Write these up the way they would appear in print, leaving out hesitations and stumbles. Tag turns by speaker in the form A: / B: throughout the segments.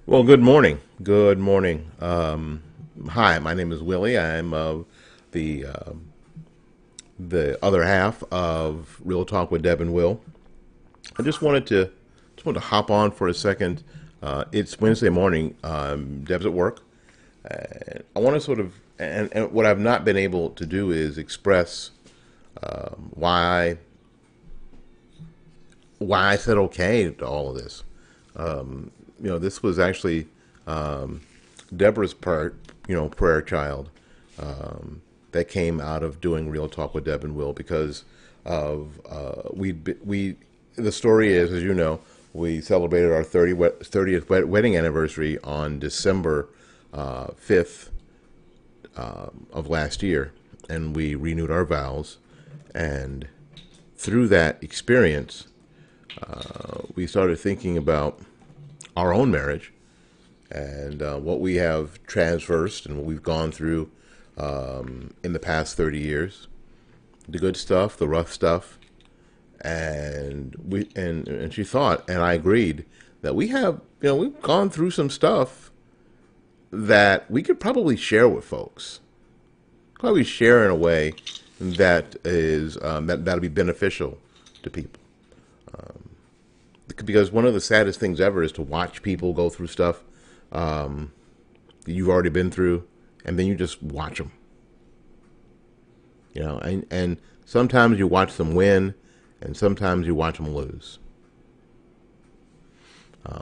A: Well, good morning. Good morning. Hi, my name is Willie. I'm the uh, the other half of Real Talk with Deb and Will. I just wanted to hop on for a second. It's Wednesday morning. Deb's at work. I want to and what I've not been able to do is express why why I said okay to all of this. This was actually um, Deborah's prayer child that came out of doing Real Talk with Deb and Will because of we the story is, as you know, we celebrated our 30th wedding anniversary on December 5th of last year, and we renewed our vows. And through that experience, we started thinking about our own marriage and what we have transversed and what we've gone through in the past 30 years, the good stuff, the rough stuff, and she thought, and I agreed, that we've gone through some stuff that we could probably share with folks, probably share in a way that is that'll be beneficial to people. Because one of the saddest things ever is to watch people go through stuff that you've already been through, and then you just watch them. And sometimes you watch them win, and sometimes you watch them lose.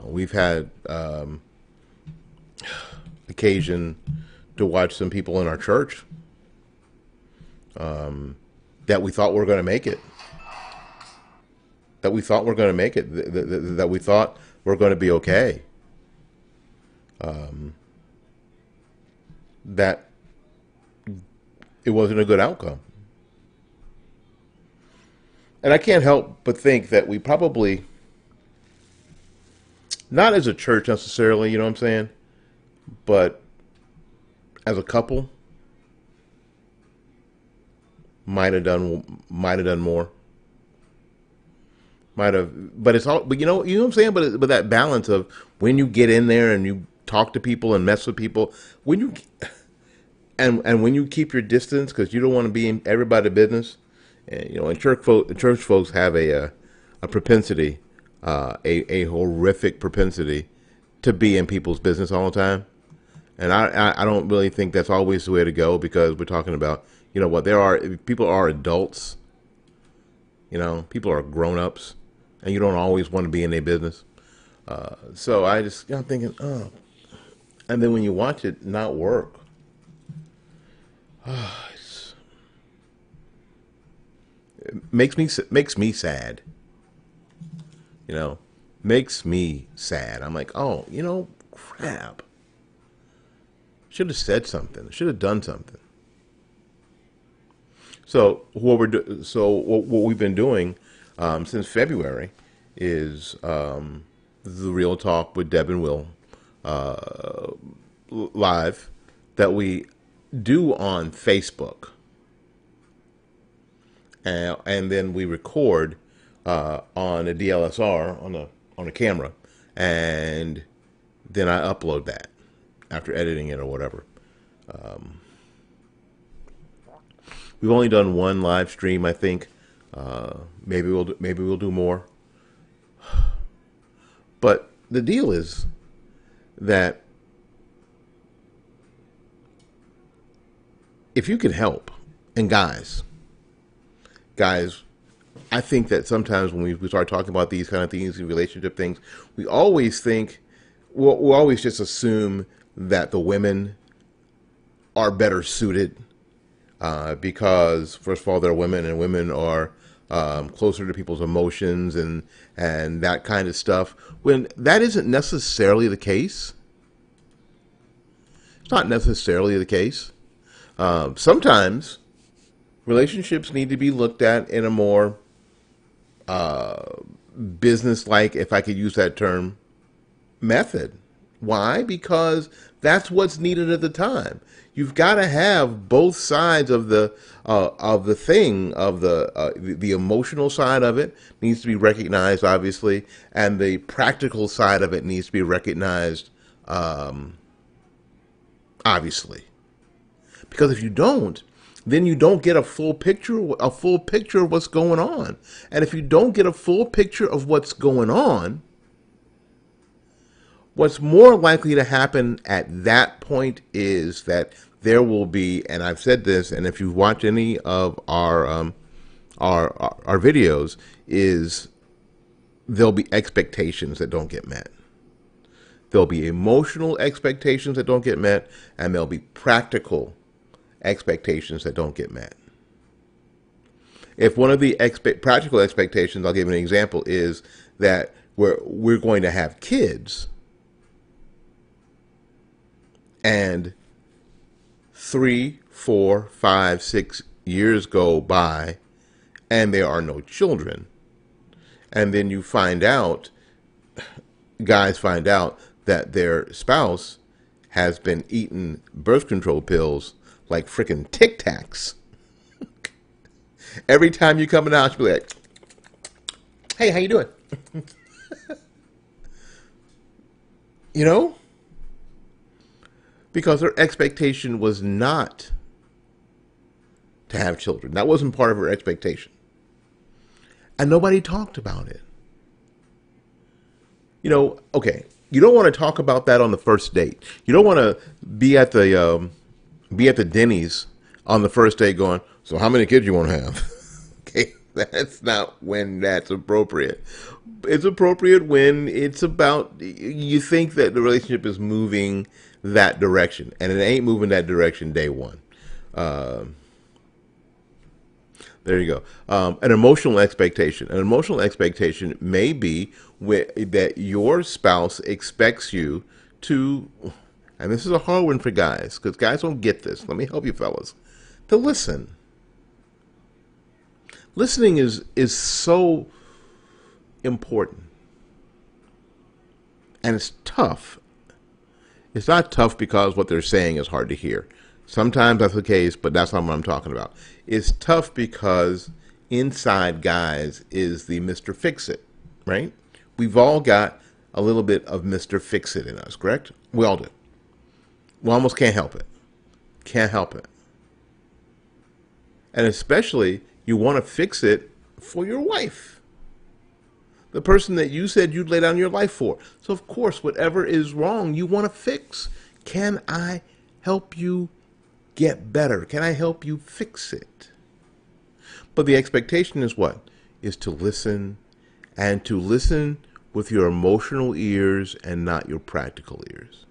A: We've had occasion to watch some people in our church that we thought were going to make it, that we thought were going to make it, that we thought were going to be okay. That it wasn't a good outcome. And I can't help but think that we probably, not as a church necessarily, you know what I'm saying, but as a couple, might have done more. Might have, but it's all, but you know what I'm saying. But that balance of when you get in there and you talk to people and mess with people, when you and when you keep your distance because you don't want to be in everybody's business. And church folks have a propensity, a horrific propensity to be in people's business all the time. And I don't really think that's always the way to go, because we're talking about, people are adults, people are grown ups, and you don't always want to be in their business. So I'm thinking, oh, and then when you watch it not work, it makes me sad. Makes me sad. I'm like, oh, crap. Should have said something. Should have done something. So what we've been doing since February is the Real Talk with Deb and Will live that we do on Facebook, and then we record on a DLSR on a camera, and then I upload that after editing it or whatever. We've only done one live stream, I think. Maybe we'll do more. But the deal is that if you can help, and guys, I think that sometimes when we start talking about these kind of things, relationship things, we always think, we always just assume that the women are better suited because, first of all, they're women, and women are closer to people's emotions and that kind of stuff. When that isn't necessarily the case, it's not necessarily the case. Sometimes relationships need to be looked at in a more business-like, if I could use that term, method. Why? Because that's what's needed at the time. You've got to have both sides of the thing, of the emotional side of it needs to be recognized, obviously, and the practical side of it needs to be recognized obviously. Because if you don't, then you don't get a full picture of what's going on. And if you don't get a full picture of what's going on, what's more likely to happen at that point is that there will be, and I've said this, and if you watch any of our videos, is there'll be expectations that don't get met. There'll be emotional expectations that don't get met, and there'll be practical expectations that don't get met. If one of the practical expectations, I'll give you an example, is that we're going to have kids, and 3, 4, 5, 6 years go by, and there are no children, and then you find out, guys find out that their spouse has been eating birth control pills like freaking Tic Tacs. Every time you come in the house, you'll be like, hey, how you doing? You know? Because her expectation was not to have children. That wasn't part of her expectation. And nobody talked about it. You know, okay, you don't want to talk about that on the first date. You don't want to be at the Denny's on the first date going, so how many kids you want to have? Okay, that's not when that's appropriate. It's appropriate when it's about, you think that the relationship is moving that direction, and it ain't moving that direction day one. There you go. An emotional expectation. An emotional expectation may be that your spouse expects you to, and this is a hard one for guys, because guys don't get this. Let me help you fellas. To listen. Listening is so important. And it's tough. It's not tough because what they're saying is hard to hear. Sometimes that's the case, but that's not what I'm talking about. It's tough because inside guys is the Mr. Fix-It, right? We've all got a little bit of Mr. Fix-It in us, correct? We all do. We almost can't help it. Can't help it. And especially, you want to fix it for your wife. The person that you said you'd lay down your life for. So, of course, whatever is wrong, you want to fix. Can I help you get better? Can I help you fix it? But the expectation is what? Is to listen, and to listen with your emotional ears and not your practical ears.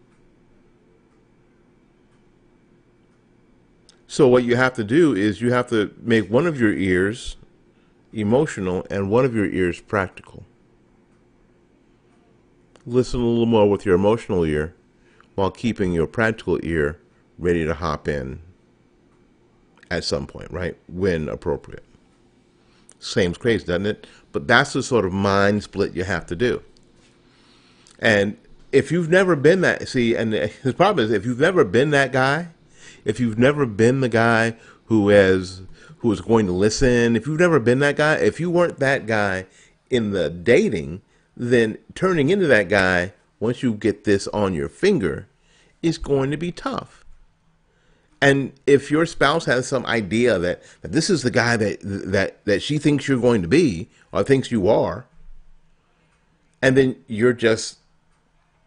A: So what you have to do is you have to make one of your ears emotional and one of your ears practical. Listen a little more with your emotional ear while keeping your practical ear ready to hop in at some point, right? When appropriate. Seems crazy, doesn't it? But that's the sort of mind split you have to do. And if you've never been that, see, and the problem is if you've never been that guy, if you've never been the guy who is going to listen, if you've never been that guy, if you weren't that guy in the dating, then turning into that guy, once you get this on your finger, is going to be tough. And if your spouse has some idea that this is the guy that she thinks you're going to be, or thinks you are, and then you're just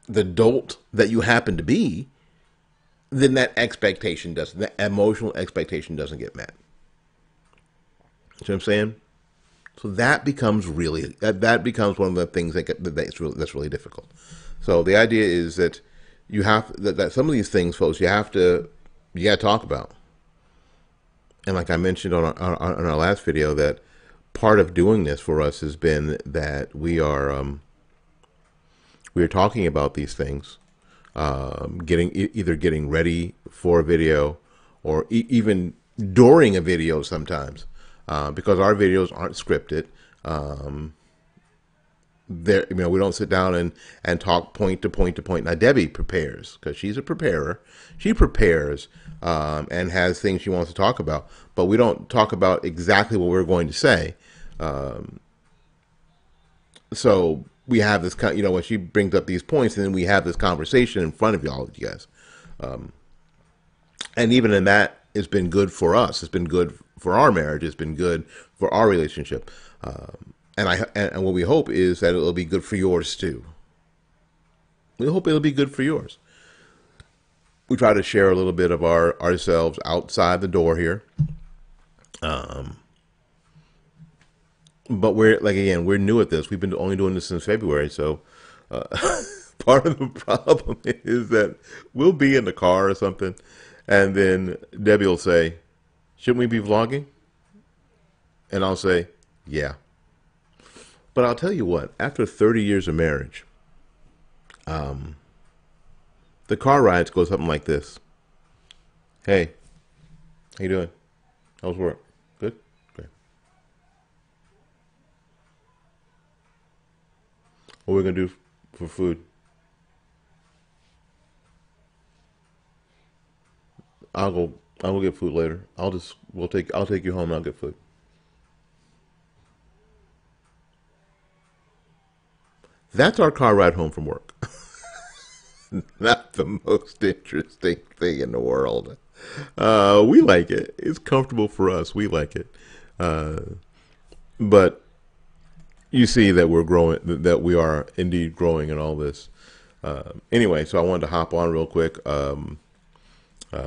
A: the dolt that you happen to be, then that emotional expectation doesn't get met. See what I'm saying? So that becomes that becomes one of the things that's really difficult. So the idea is that you have that some of these things, folks, you got to talk about. And like I mentioned on our last video, that part of doing this for us has been that we are talking about these things, either getting ready for a video or even during a video sometimes, because our videos aren't scripted. We don't sit down and talk point to point to point. Now Debbie prepares because she's a preparer. She prepares and has things she wants to talk about, but we don't talk about exactly what we're going to say. So we have this, when she brings up these points, and then we have this conversation in front of all of you guys. And even in that, it's been good for us. It's been good for our marriage. It's been good for our relationship. And what we hope is that it'll be good for yours too. We hope it'll be good for yours. We try to share a little bit of ourselves outside the door here. But we're new at this. We've been only doing this since February. So part of the problem is that we'll be in the car or something, and then Debbie will say, "Shouldn't we be vlogging?" And I'll say, "Yeah." But I'll tell you what, after 30 years of marriage, the car rides go something like this. "Hey, how you doing? How's work? Good? Okay. What are we going to do for food?" I'll go get food later. I'll take you home and I'll get food. That's our car ride home from work. Not the most interesting thing in the world. We like it. It's comfortable for us. We like it. But you see that we're growing, that we are indeed growing in all this. Anyway, so I wanted to hop on real quick.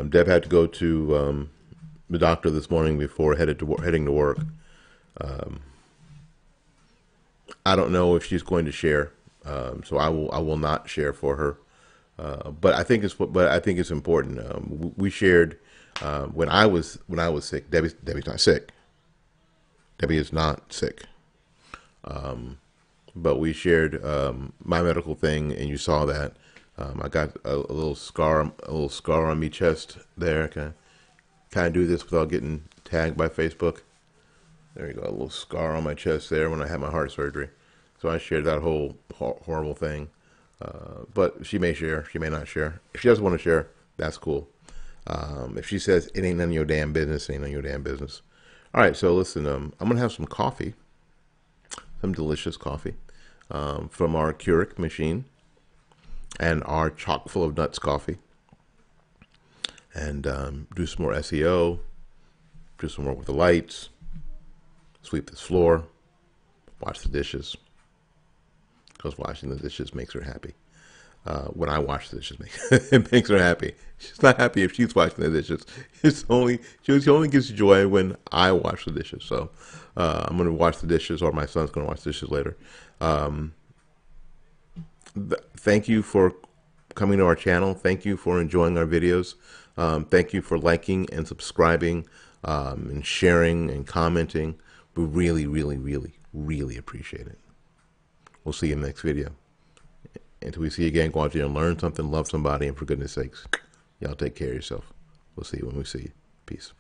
A: Deb had to go to the doctor this morning before heading to work. I don't know if she's going to share, so I will not share for her. But I think it's important. We shared when I was sick. Debbie's not sick. Debbie is not sick. But we shared my medical thing, and you saw that. I got a little scar on my chest there. Can I do this without getting tagged by Facebook? There you go, a little scar on my chest there when I had my heart surgery. So I shared that whole horrible thing. But she may share, she may not share. If she doesn't want to share, that's cool. If she says it ain't none of your damn business, it ain't none of your damn business. All right, so listen, I'm going to have some coffee, some delicious coffee from our Keurig machine and our chock full of nuts coffee. And do some more SEO, do some work with the lights, sweep this floor, wash the dishes. Because washing the dishes makes her happy. When I wash the dishes, it makes her happy. She's not happy if she's washing the dishes. She only gets joy when I wash the dishes. So I'm going to wash the dishes, or my son's going to wash the dishes later. Thank you for coming to our channel. Thank you for enjoying our videos. Thank you for liking and subscribing and sharing and commenting. We really, really, really, really appreciate it. We'll see you in the next video. Until we see you again, go out there and learn something, love somebody, and for goodness sakes, y'all take care of yourself. We'll see you when we see you. Peace.